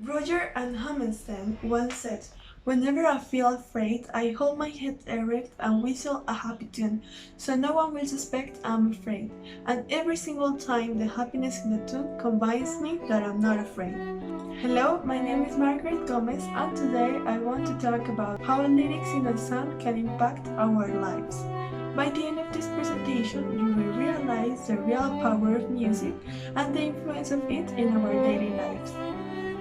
Roger and Hammerstein once said, "Whenever I feel afraid, I hold my head erect and whistle a happy tune, so no one will suspect I'm afraid. And every single time the happiness in the tune convinces me that I'm not afraid." Hello, my name is Margaret Gomez, and today I want to talk about how lyrics in a song can impact our lives. By the end of this presentation, you will realize the real power of music and the influence of it in our daily lives.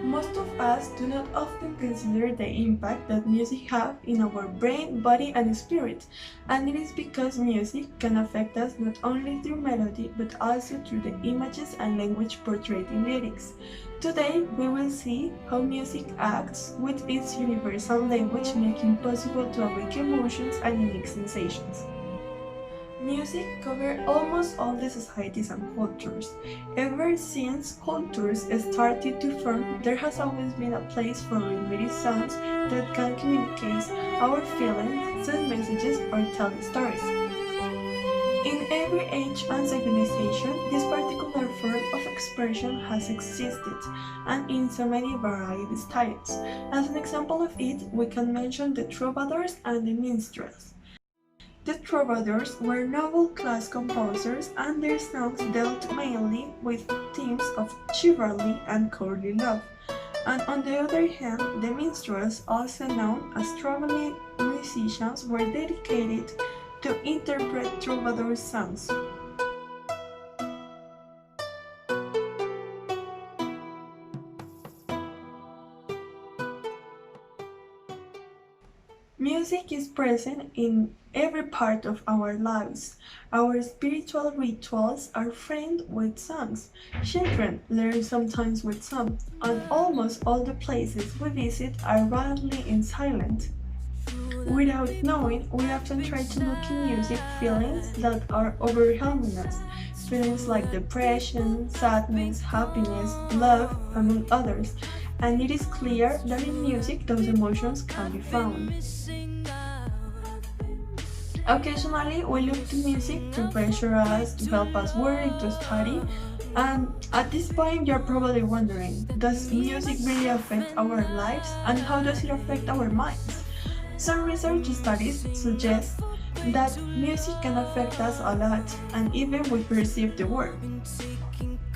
Most of us do not often consider the impact that music has in our brain, body, and spirit, and it is because music can affect us not only through melody but also through the images and language portrayed in lyrics. Today, we will see how music acts with its universal language, making possible to awaken emotions and unique sensations. Music covers almost all the societies and cultures. Ever since cultures started to form, there has always been a place for rhythmic sounds that can communicate our feelings, send messages, or tell stories. In every age and civilization, this particular form of expression has existed, and in so many varied styles. As an example of it, we can mention the troubadours and the minstrels. The troubadours were noble-class composers, and their songs dealt mainly with themes of chivalry and courtly love. And on the other hand, the minstrels, also known as traveling musicians, were dedicated to interpret troubadour songs. Music is present in every part of our lives. Our spiritual rituals are framed with songs. Children learn sometimes with songs, and almost all the places we visit are radically in silence. Without knowing, we often try to look in music feelings that are overwhelming us. Feelings like depression, sadness, happiness, love, among others. And it is clear that in music those emotions can be found. Occasionally, we look to music to pressure us, to help us work, to study. And at this point, you're probably wondering, does music really affect our lives? And how does it affect our minds? Some research studies suggest that music can affect us a lot, and even we perceive the world.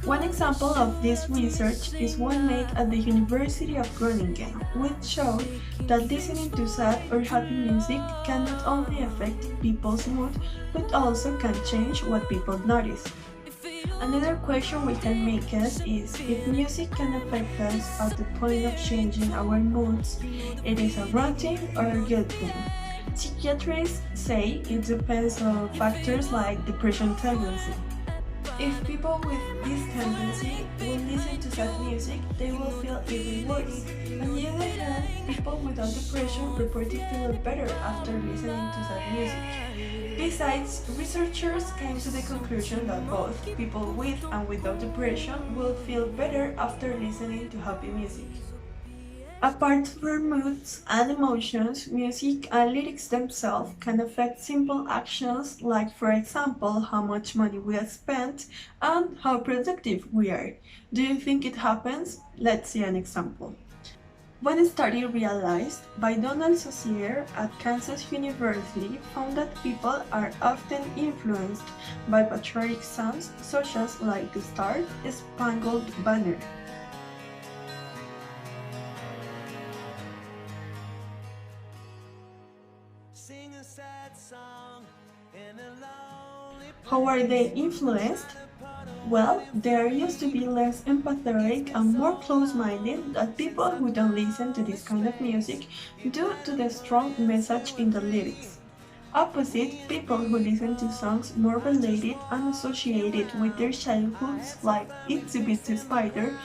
One example of this research is one made at the University of Groningen, which showed that listening to sad or happy music can not only affect people's mood, but also can change what people notice. Another question we can make us is if music can affect us at the point of changing our moods, it is a wrong thing or a good thing. Psychiatrists say it depends on factors like depression tendency. If people with this tendency will listen to sad music, they will feel even worse. On the other hand, people without depression reported feel better after listening to sad music. Besides, researchers came to the conclusion that both people with and without depression will feel better after listening to happy music. Apart from moods and emotions, music and lyrics themselves can affect simple actions like, for example, how much money we have spent and how productive we are. Do you think it happens? Let's see an example. One study realized by Donald Saussure at Kansas University found that people are often influenced by patriotic songs such as like the Star Spangled Banner. How are they influenced? Well, they used to be less empathetic and more close-minded than people who don't listen to this kind of music due to the strong message in the lyrics. Opposite, people who listen to songs more related and associated with their childhoods like Itsy Bitsy Spider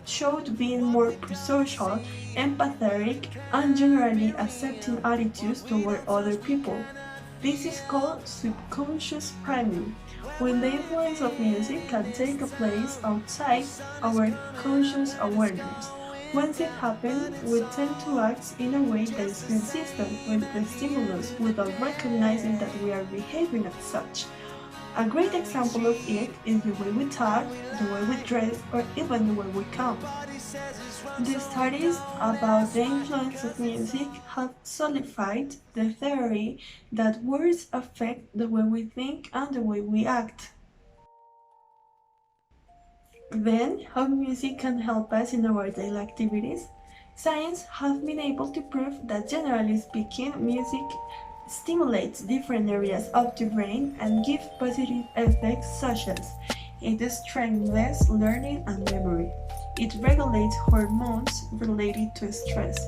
showed being more social, empathetic, and generally accepting attitudes toward other people. This is called subconscious priming, when the influence of music can take a place outside our conscious awareness. Once it happens, we tend to act in a way that is consistent with the stimulus without recognizing that we are behaving as such. A great example of it is the way we talk, the way we dress, or even the way we count. The studies about the influence of music have solidified the theory that words affect the way we think and the way we act. Then, how music can help us in our daily activities? Science has been able to prove that generally speaking, music stimulates different areas of the brain and gives positive effects such as it strengthens learning and memory. It regulates hormones related to stress.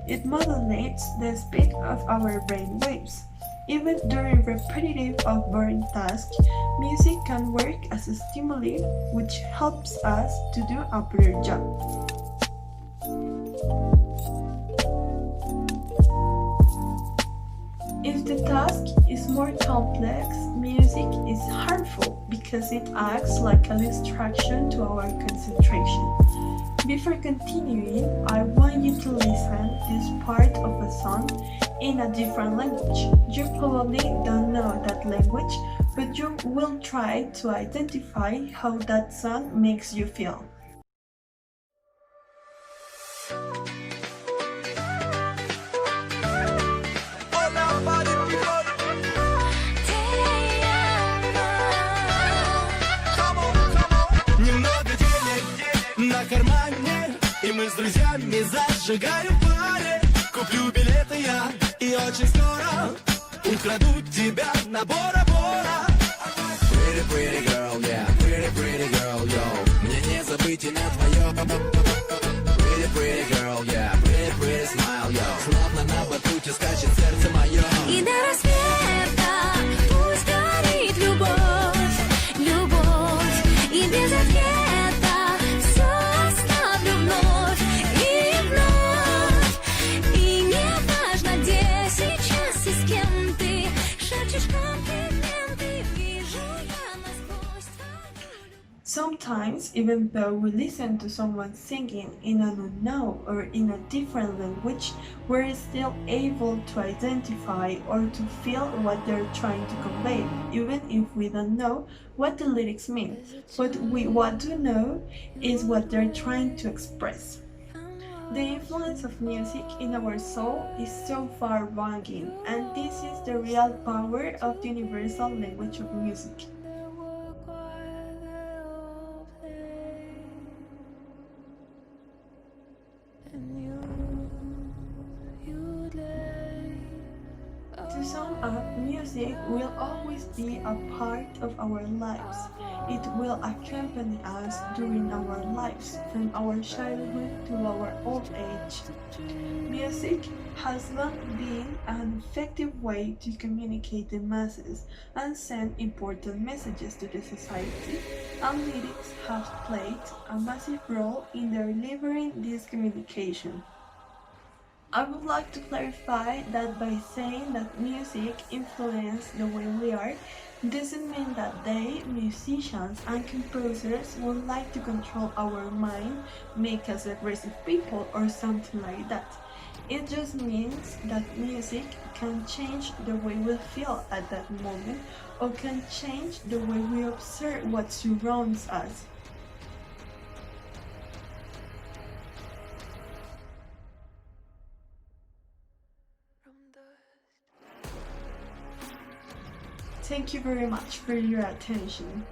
It modulates the speed of our brain waves. Even during repetitive or boring tasks, music can work as a stimuli which helps us to do a better job. If the task is more complex, music is harmful because it acts like a distraction to our concentration. Before continuing, I want you to listen this part of a song in a different language. You probably don't know that language, but you will try to identify how that song makes you feel. На кармане, и мы с друзьями зажигаем пари. Куплю билеты я, и очень скоро украду тебя на Бора-Бора. Pretty, pretty girl, yeah, pretty, pretty girl, yo. Мне не забыть имя твое. Pretty, pretty girl, yeah, pretty, pretty smile, yo. Словно на батуте скачет сердце мое. И до рассвета пусть горит любовь, любовь, и без ответа все оставлю вновь и вновь. И не важно, где сейчас и с кем ты шепчешь комплименты, вижу я насквозь твою. Sometimes, even though we listen to someone singing in an unknown or in a different language, we're still able to identify or to feel what they're trying to convey, even if we don't know what the lyrics mean. But what do know is what they're trying to express. The influence of music in our soul is so far-reaching, and this is the real power of the universal language of music. To sum up, music will always be a part of our lives. It will accompany us during our lives, from our childhood to our old age. Music has long been an effective way to communicate the masses and send important messages to the society, and lyrics have played a massive role in delivering this communication. I would like to clarify that by saying that music influences the way we are, doesn't mean that they, musicians and composers, would like to control our mind, make us aggressive people or something like that. It just means that music can change the way we feel at that moment or can change the way we observe what surrounds us. Thank you very much for your attention.